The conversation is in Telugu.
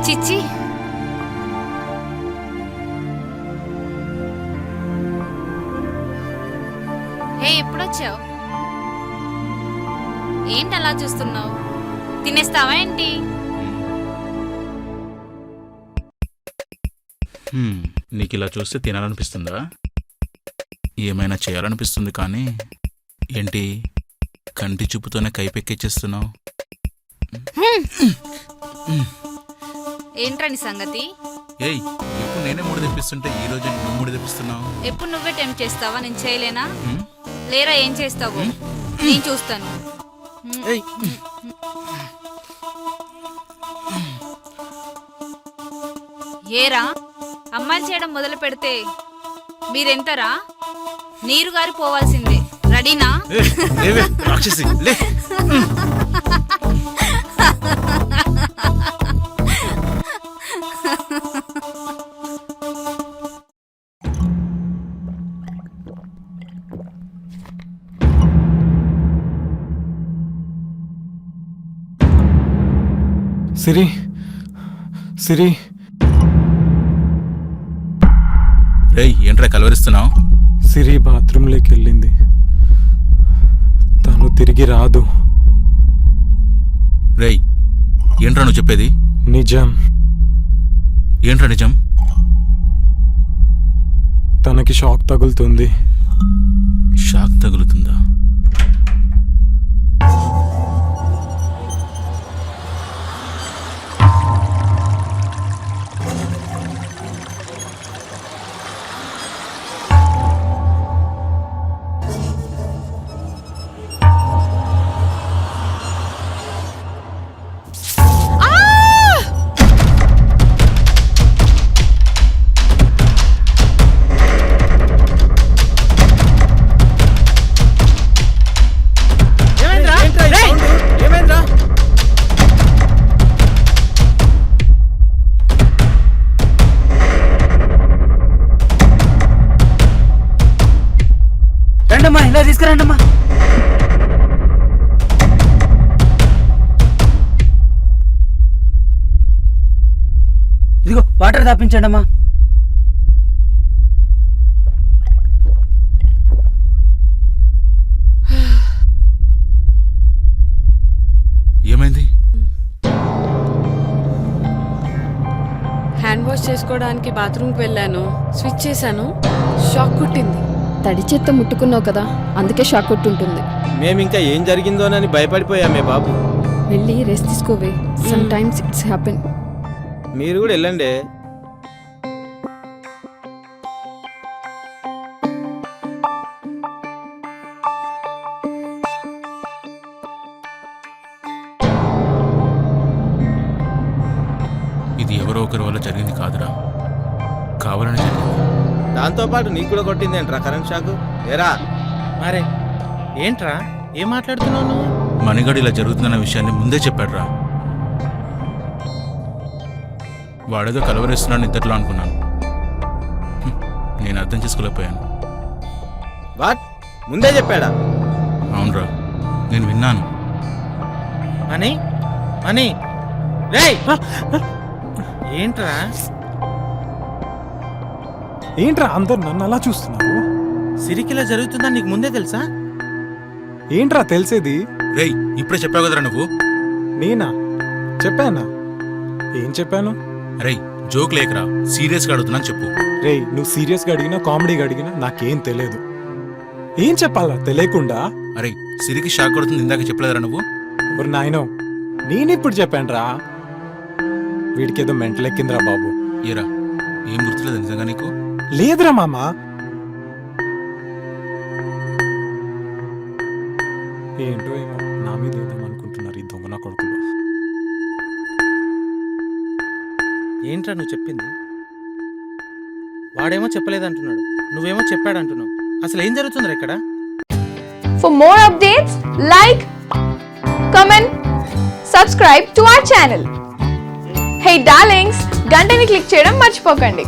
చిచ్చి హే ఎప్పుడొచ్చావు? ఏంటి అలా చూస్తున్నావు? తినేస్తావా ఏంటి? నీకు ఇలా చూస్తే తినాలనిపిస్తుందా? ఏమైనా చేయాలనిపిస్తుంది కానీ ఏంటి కంటి చూపుతోనే కైపెక్కిచ్చేస్తున్నావు? ఏంట్రా నీ సంగతి? ఏయ్ ఎప్పుడు నేనే మూడు తెప్పిస్తుంటే ఈ రోజు నువ్వు మూడు తెప్పిస్తున్నావు. ఎప్పుడు నువ్వే టెంప్ట్ చేస్తావా? నేను చేయలేనా? లేరా ఏం చేస్తావు? నేను చూస్తాను. ఏరా అమ్మాయిలు చేయడం మొదలు పెడితే మీరెంతరా? నీరు గారి పోవాల్సిందే. రెడీనా? రాక్షసి లే. సిరి సిరి రేయ్ ఏంట్రా కలవరిస్తున్నావు? సిరి బాత్రూంలోకి వెళ్ళింది. తను తిరిగి రాదు. రేయ్ ఏంట్రా నువ్వు చెప్పేది? నిజం. ఏంట్రా నిజం? తనకి షాక్ తగులుతుంది. షాక్ తగులుతుందా? రండమ్మా, ఇలా తీసుకురండమ్మా. ఇదిగో వాటర్ తాపించండి అమ్మా. ఏమైంది? హ్యాండ్ వాష్ చేసుకోవడానికి బాత్రూమ్కి వెళ్ళాను. స్విచ్ చేశాను, షాక్ కొట్టింది. తడి చెత్త ముట్టుకున్నావు కదా, అందుకే షాక్ కొట్టుంటుంది. మేమింకా ఏం జరిగిందోనని భయపడిపోయామే బాబు. వెళ్ళి రెస్ట్ తీసుకోవే. Sometimes it's happen. మీరు కూడా వెళ్ళండి. ఇది ఎవరో ఒకరి వల్ల జరిగింది కాదురా, కావాలని జరిగింది. దాంతోపాటు నీకు కూడా కొట్టింది ఏంట్రా కరెంట్ షాక్? ఏరా మరే ఏంట్రా ఏం మాట్లాడుతున్నావు నువ్వు? మణిగాడు ఇలా జరుగుతుందన్న విషయాన్ని ముందే చెప్పాడురా. వాడేదో కలవరిస్తున్నాడు నిద్రలో అనుకున్నాను. నేను అర్థం చేసుకోలేకపోయాను. వాట్? ముందే చెప్పాడా? అవునరా, నేను విన్నాను. అని అని రేయ్ ఏంట్రా? ఏంట్రా అందరు నన్ను అలా చూస్తున్నారు? సిరికిలా జరుగుతుందని నీకు ముందే తెలుసా? ఏంట్రా తెలిసేది? రేయ్ ఇప్పుడే చెప్పావు కదరా నువ్వు. నేనా చెప్పానా? ఏం చెప్పాను? రేయ్ జోక్ లేకరా, సీరియస్గా అడుగుతున్నాను చెప్పు. రేయ్ నువ్వు సీరియస్గా అడిగినా కామెడీగా అడిగినా నాకేం తెలియదు. ఏం చెప్పాలా తెలియకుండా? అరే సిరికి షాక్ కొడుతుంది ఇందాక చెప్పలేదురా నువ్వు. మరి నాయనో నేనిప్పుడు చెప్పానురా. వీడికేదో మెంటల్ ఎక్కిందిరా బాబు. ఏరా ఏం గుర్తులేదు నిజంగా నీకు? లేదురా మామా. ఏంటో ఏమో నా మీద ఏదేమనుకుంటున్నారు ఈ దొంగ నా కొడుకులు. ఏంట్రా నువ్వు చెప్పింది? వాడేమో చెప్పలేదంటున్నాడు, నువ్వేమో చెప్పాడంటున్నావు. అసలు ఏం జరుగుతుందిరా ఇక్కడ? For more updates, like, comment, subscribe to our channel. Hey darlings, గంటని click చేయడం మర్చిపోకండి.